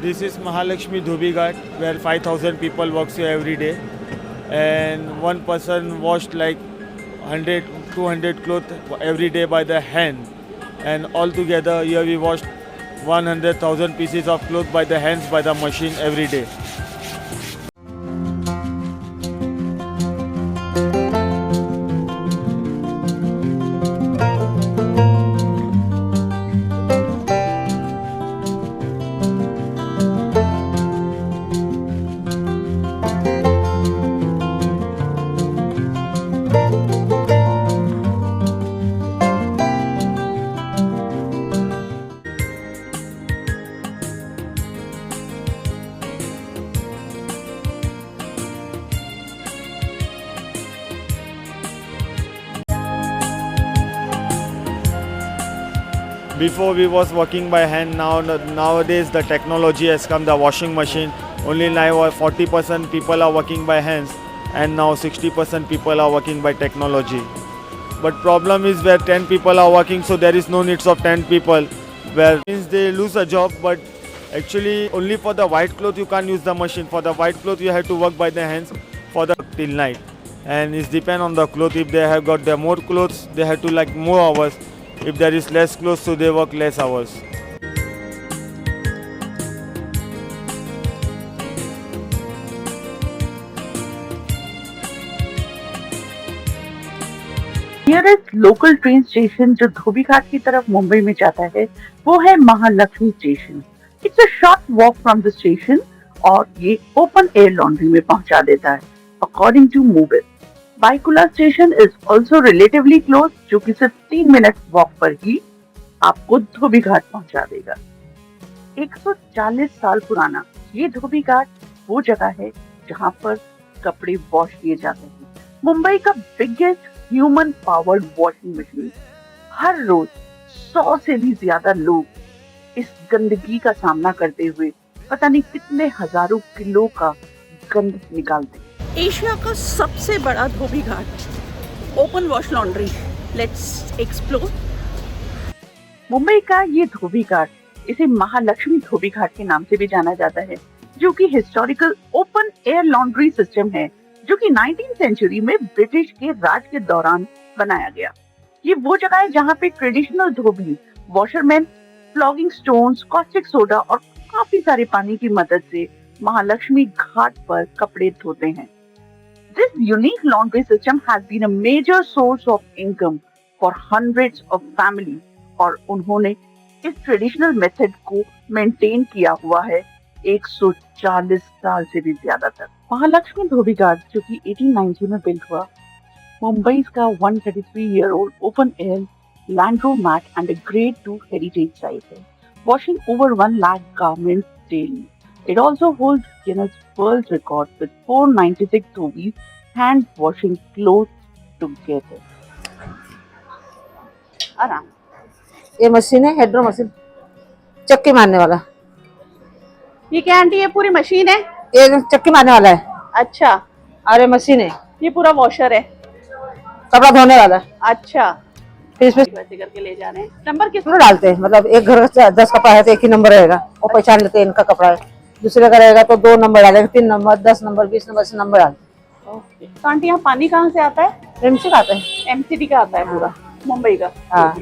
This is Mahalakshmi Dhobi Ghat, where 5,000 people work here every day, and one person washed like 100, 200 clothes every day by the hand, and altogether here we washed 100,000 pieces of clothes by the hands by the machine every day. Before we was working by hand. Nowadays the technology has come, the washing machine. Only now 40% people are working by hands, and now 60% people are working by technology. But problem is where 10 people are working, so there is no needs of 10 people. Where means they lose a job, but actually only for the white cloth you can't use the machine. For the white cloth you have to work by the hands for the till night. And it depends on the cloth. If they have got the more clothes, they have to like more hours. If there is less clothes, so they work less hours. Nearest local train station जो धोबी घाट की तरफ मुंबई में जाता है वो है Mahalakshmi station. It's a short walk from the station और ये ओपन एयर लॉन्ड्री में पहुंचा देता है अकॉर्डिंग टू मूविल। Byculla station is also relatively close, जो कि सिर्फ 3 मिनट वॉक पर ही आपको धोबी घाट पहुंचा देगा। 140 साल पुराना ये धोबी घाट वो जगह है जहां पर कपड़े वॉश किए जाते हैं। मुंबई का biggest human powered washing machine. हर रोज 100 से भी ज्यादा लोग इस गंदगी का सामना करते हुए पता नहीं कितने हजारों किलो का गंद निकालते हैं। एशिया का सबसे बड़ा Dhobi Ghat, open wash laundry. Let's explore. Mumbai का ये धोबी घाट, इसे महालक्ष्मी धोबी घाट के नाम से भी जाना जाता है, जो कि historical open air laundry system है, जो कि 19th सेंचुरी में ब्रिटिश के राज के दौरान बनाया गया। ये वो जगह है जहाँ पे traditional dhobi, washerman, flogging stones, caustic soda और काफी सारे पानी की मदद से महालक्ष्मी घाट पर कपड़े धोते हैं। This unique laundry system has been a major source of income for hundreds of families और उन्होंने इस ट्रेडिशनल मेथड को मेंटेन किया हुआ है 140 साल से भी ज्यादा तक। महालक्ष्मी धोबी घाट, जो कि 1890 में बिल्ड हुआ, मुंबई का 133-year-old open air laundromat and a grade 2 heritage site है, washing over 1 lakh garments daily. It also holds Guinness World Record with 496 dhobis hand washing clothes together. आराम। ये मशीन है, हेड्रो मशीन, चक्की मारने वाला। ये क्या आंटी, ये पूरी मशीन है? ये चक्की मारने वाला है। अच्छा। अरे मशीन है, ये पूरा वॉशर है, कपड़ा धोने वाला। अच्छा। फिर इसमें वैसे करके ले जा रहे हैं। नंबर किस डालते हैं, मतलब एक घर का 10 कपड़ा है तो एक ही नंबर रहेगा, वो पहचान लेते हैं इनका कपड़ा है। दूसरे का रहेगा तो 2 नंबर डालेंगे, 3 नंबर, 10 नंबर, 20 नंबर से नंबर डालते। ओके। तो आंटी यहाँ पानी कहाँ से आता है? एमसी का आता है, एमसीडी का आता है पूरा, मुंबई का। हाँ।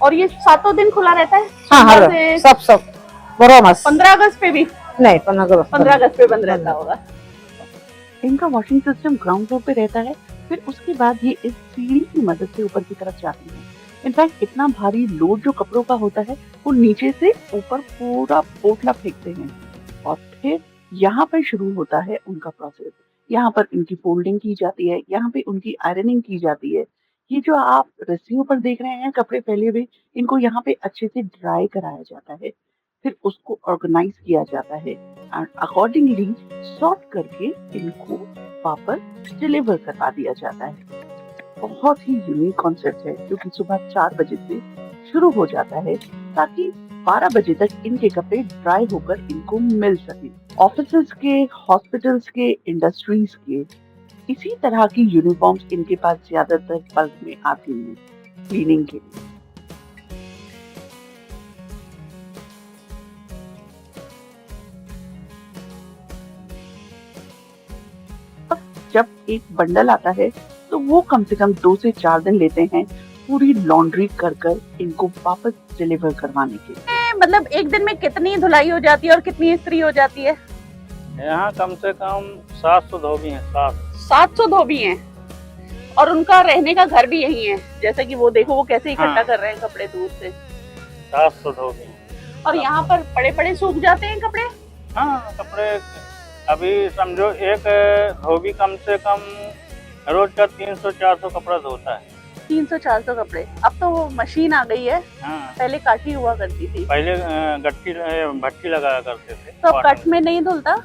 और ये 7 दिन खुला रहता है? हाँ हाँ, सब बरोबर। 15 अगस्त पे भी? नहीं, 15 अगस्त पे बंद रहता होगा। इनका वॉशिंग सिस्टम ग्राउंड फ्लोर पे रहता है, फिर उसके बाद ये इस सीढ़ी की मदद से ऊपर की तरफ जाती है। इनफैक्ट इतना भारी लोड जो कपड़ों का होता है वो नीचे से ऊपर पूरा पोटला फेंकते हैं और फिर यहाँ पर शुरू होता है उनका प्रोसेस। यहाँ पर इनकी फोल्डिंग की जाती है, यहाँ पे उनकी आयरनिंग की जाती है। ये जो आप रस्सियों पर देख रहे हैं कपड़े फैले हुए, इनको यहाँ पे अच्छे से ड्राई कराया जाता है, फिर उसको ऑर्गेनाइज किया जाता है और अकॉर्डिंगली सॉर्ट करके इनको वापस डिलीवर करवा दिया जाता है। बहुत ही यूनिक कॉन्सेप्ट है, जो कि सुबह 4 बजे से शुरू हो जाता है ताकि 12 बजे तक इनके कपड़े ड्राई होकर इनको मिल सके। ऑफिसेस के, हॉस्पिटल्स के, इंडस्ट्रीज के इसी तरह की यूनिफॉर्म्स इनके पास ज्यादातर बल्क में आती हैं क्लीनिंग के लिए। जब एक बंडल आता है तो वो कम से कम 2 से 4 दिन लेते हैं पूरी लॉन्ड्री कर इनको वापस डिलीवर करवाने के लिए। मतलब एक दिन में कितनी धुलाई हो जाती है और कितनी इस्त्री हो जाती है? यहाँ कम से कम 700 धोबी हैं। 700 धोबी हैं और उनका रहने का घर भी यही है। जैसे कि वो देखो वो कैसे इकट्ठा हाँ। कर रहे हैं कपड़े दूर से। 700 धोबी हैं। और यहाँ पर पड़े पड़े सूख जाते हैं कपड़े। हाँ, कपड़े अभी समझो एक धोबी कम से कम रोज का 300-400 कपड़ा धोता है। 300-400 कपड़े। अब तो वो मशीन आ गई है, हाँ, पहले काठी हुआ करती थी। पहले भट्टी लगाया करते थे। तो अब कट में नहीं धुलता?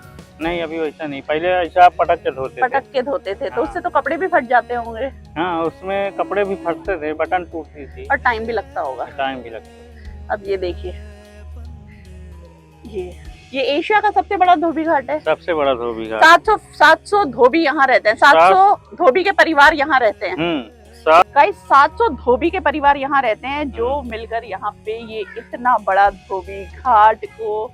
नहीं, अभी वैसा नहीं। पहले ऐसा पटक के धोते थे। पटक के धोते थे तो हाँ। उससे तो कपड़े भी फट जाते होंगे हाँ, उसमें कपड़े भी फटते थे, बटन टूटती थी, और टाइम भी लगता होगा। टाइम भी लगता। अब ये देखिए, ये एशिया का सबसे बड़ा धोबी घाट है। सबसे बड़ा धोबी घाट। 700 धोबी यहाँ रहते हैं। 700 धोबी के परिवार यहाँ रहते हैं। गाइस 700 धोबी के परिवार यहाँ रहते हैं जो मिलकर यहाँ पे ये इतना बड़ा धोबी घाट को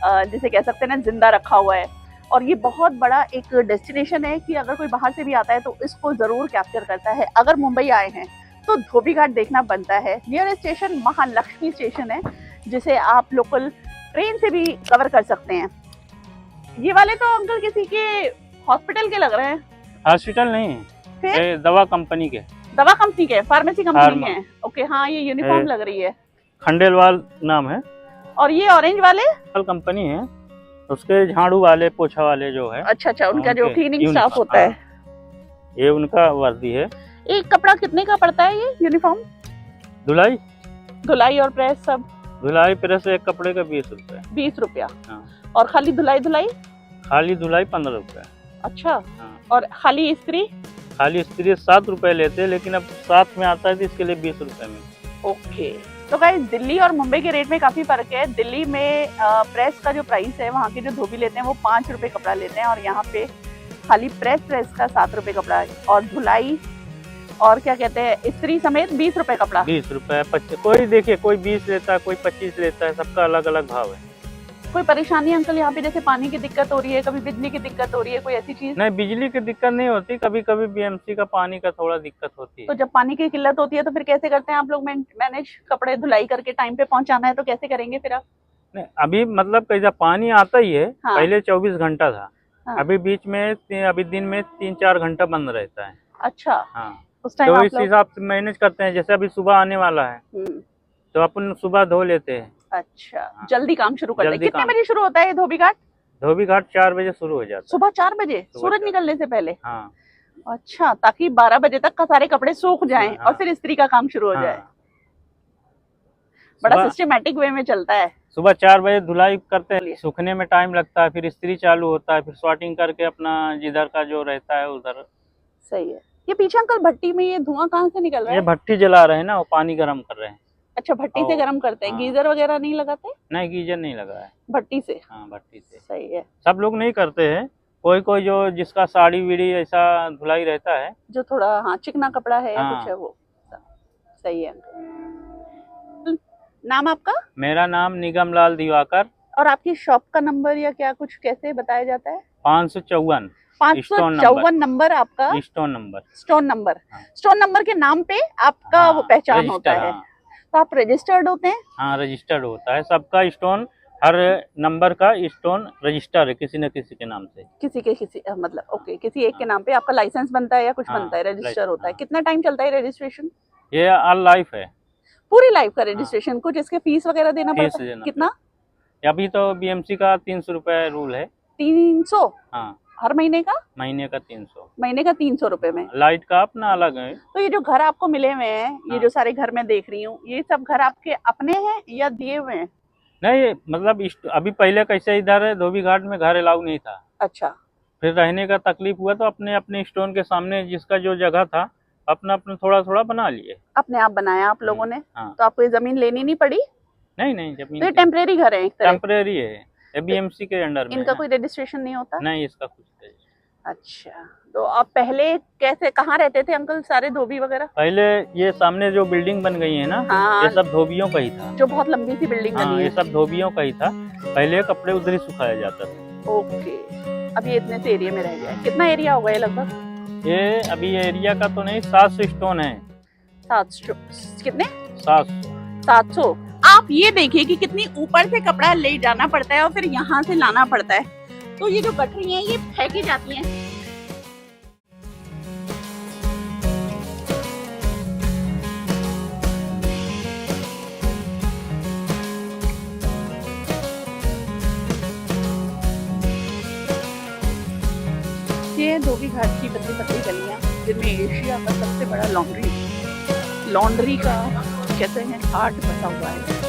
जिसे कह सकते हैं ना जिंदा रखा हुआ है। और ये बहुत बड़ा एक डेस्टिनेशन है कि अगर कोई बाहर से भी आता है तो इसको जरूर कैप्चर करता है। अगर मुंबई आए हैं तो धोबी घाट देखना बनता है। नियरेस्ट स्टेशन महालक्ष्मी स्टेशन है जिसे आप लोकल ट्रेन से भी कवर कर सकते हैं। ये वाले तो अंकल किसी के हॉस्पिटल के लग रहे हैं। हॉस्पिटल नहीं, फिर ये दवा कंपनी के, दवा कंपनी के, फार्मेसी कंपनी फार्मा। के हैं। ओके, हाँ ये यूनिफॉर्म लग रही है। खंडेलवाल नाम है। और ये ऑरेंज वाले? कंपनी है, उसके झाड़ू वाले पोछा वाले जो है। अच्छा अच्छा, उनका जो उनके क्लीनिंग स्टाफ होता है। ये उनका वर्दी है। एक कपड़ा कितने का पड़ता है ये यूनिफॉर्म? धुलाई धुलाई और प्रेस सब? धुलाई प्रेस एक कपड़े का 20 रुपए। 20 रुपया। हाँ। और खाली धुलाई? खाली धुलाई 15 रुपए। अच्छा। हाँ। और खाली इस्त्री? खाली इस्त्री 7 रुपए लेते हैं, लेकिन अब साथ में आता है तो इसके लिए 20 रुपए में। ओके, तो गाइस दिल्ली और मुंबई के रेट में काफी फर्क है। दिल्ली में प्रेस का जो प्राइस है, वहाँ के जो धोबी लेते हैं वो 5 रुपए कपड़ा लेते हैं और यहाँ पे खाली प्रेस का 7 रुपए कपड़ा है। और धुलाई और क्या कहते हैं इस्त्री समेत 20 रुपए कपड़ा। 20 रुपए 25, कोई देखिए कोई 20 लेता है, कोई 25 लेता है, सबका अलग अलग भाव है। कोई परेशानी अंकल यहाँ पे? जैसे पानी की दिक्कत हो रही है, कभी बिजली की दिक्कत हो रही है, कोई ऐसी चीज? नहीं, बिजली की दिक्कत नहीं होती, कभी कभी बीएमसी का पानी का थोड़ा दिक्कत होती है। तो जब पानी की किल्लत होती है तो फिर कैसे करते हैं आप लोग मैनेज? कपड़े धुलाई करके टाइम पे पहुंचाना है तो कैसे करेंगे फिर आप? नहीं, अभी मतलब कैसा पानी आता ही है। हाँ। पहले 24 घंटा था। हाँ। अभी बीच में अभी दिन में 3-4 घंटा बंद रहता है। अच्छा। हाँ, उस टाइम तो आप इस लोग हिसाब से मैनेज करते हैं। जैसे अभी सुबह आने वाला है तो अपन सुबह धो लेते हैं। अच्छा, जल्दी काम शुरू कर ले। जल्दी कितने काम। बजे शुरू होता है ये धोबी घाट? धोबी घाट 4 बजे शुरू हो जाता है। सुबह 4 बजे, सूरज 4। निकलने से पहले? हाँ। अच्छा, ताकि 12 बजे तक का सारे कपड़े सूख जाएं हाँ। और फिर इस्त्री का काम शुरू हो जाए। हाँ। बड़ा सुबह- सिस्टमेटिक वे में चलता है। सुबह 4 बजे धुलाई करते हैं, सूखने में टाइम लगता है, फिर इस्त्री चालू होता है, फिर सॉर्टिंग करके अपना जिधर का जो रहता है उधर। सही है। ये पीछे अंकल भट्टी में ये धुआं कहाँ से निकल रहा ये है? भट्टी जला रहे हैं ना, वो पानी गर्म कर रहे हैं। अच्छा, भट्टी से ओ, गर्म करते हैं। हाँ। गीजर वगैरह नहीं लगाते? नहीं, गीजर नहीं लगा है। भट्टी से। हाँ, भट्टी से। सही है। सब लोग नहीं करते हैं, कोई कोई जो जिसका साड़ी वीड़ी ऐसा धुलाई रहता है। जो थोड़ा हाँ चिकना कपड़ा है या हाँ। कुछ है वो। सही है। नाम आपका? मेरा नाम निगम लाल दिवाकर। और आपकी शॉप का नंबर या क्या कुछ कैसे बताया जाता है? 554 554 नंबर आपका स्टोन नंबर। Stone number. हाँ। स्टोन नंबर के नाम पे आपका हाँ, वो पहचान होता रजिस्टर, है। हाँ। तो आप रजिस्टर्ड होते हैं? हाँ, रजिस्टर्ड होता है। सबका स्टोन, हर नंबर का स्टोन रजिस्टर है किसी न किसी के नाम से। किसी मतलब ओके, किसी एक के नाम पे आपका लाइसेंस बनता है या कुछ हाँ, बनता है, रजिस्टर लाइसेंस, होता है। हाँ। कितना टाइम चलता है रजिस्ट्रेशन? ये ऑल लाइफ है, पूरी लाइफ का रजिस्ट्रेशन। कुछ इसके फीस वगैरह देना फीस पड़ता है? देना कितना? अभी तो बीएमसी का 300 रुपए रूल है। 300 हाँ, हर महीने का? महीने का 300। महीने का 300 रुपए में। लाइट का अपना अलग है। तो ये जो घर आपको मिले हुए हैं, ये हाँ। जो सारे घर मैं देख रही हूँ, ये सब घर आपके अपने हैं या दिए हुए हैं? नहीं, मतलब अभी पहले कैसे इधर है धोबी घाट में घर अलाउ नहीं था। अच्छा। फिर रहने का तकलीफ हुआ तो अपने अपने स्टोन के सामने जिसका जो जगह था अपना अपना थोड़ा थोड़ा बना लिए। अपने आप बनाया आप लोगों ने? हाँ। तो आपको ये जमीन लेनी नहीं पड़ी? नहीं, तो ये जमीन टेम्परेरी घर है एक तरह? टेम्परेरी है, ये बीएमसी के अंडर में इनका है कोई रजिस्ट्रेशन नहीं होता? ना। नहीं, इसका कुछ नहीं। अच्छा, तो आप पहले कैसे कहाँ रहते थे अंकल सारे धोबी वगैरह? पहले ये सामने जो बिल्डिंग बन गई है ना, हाँ। ये सब धोबियों का ही था। जो बहुत लंबी सी बिल्डिंग हाँ, बनी ये है। सब धोबियों का ही था। पहले कपड़े उधर ही सुखाया जाता था। ओके। अब ये इतने से एरिया में रह गया है। कितना एरिया होगा ये लगभग? ये अभी एरिया का तो नहीं, 700 स्टोन है। 700 कितने? 700। 700। आप ये देखिए कि कितनी ऊपर से कपड़ा ले जाना पड़ता है और फिर यहाँ से लाना पड़ता है। तो ये जो गठरी हैं ये फेंकी जाती हैं। ये धोबी घाट की पतली पतली गलियां जिनमें एशिया का सबसे बड़ा लॉन्ड्री का कहते हैं हाट बसा हुआ है।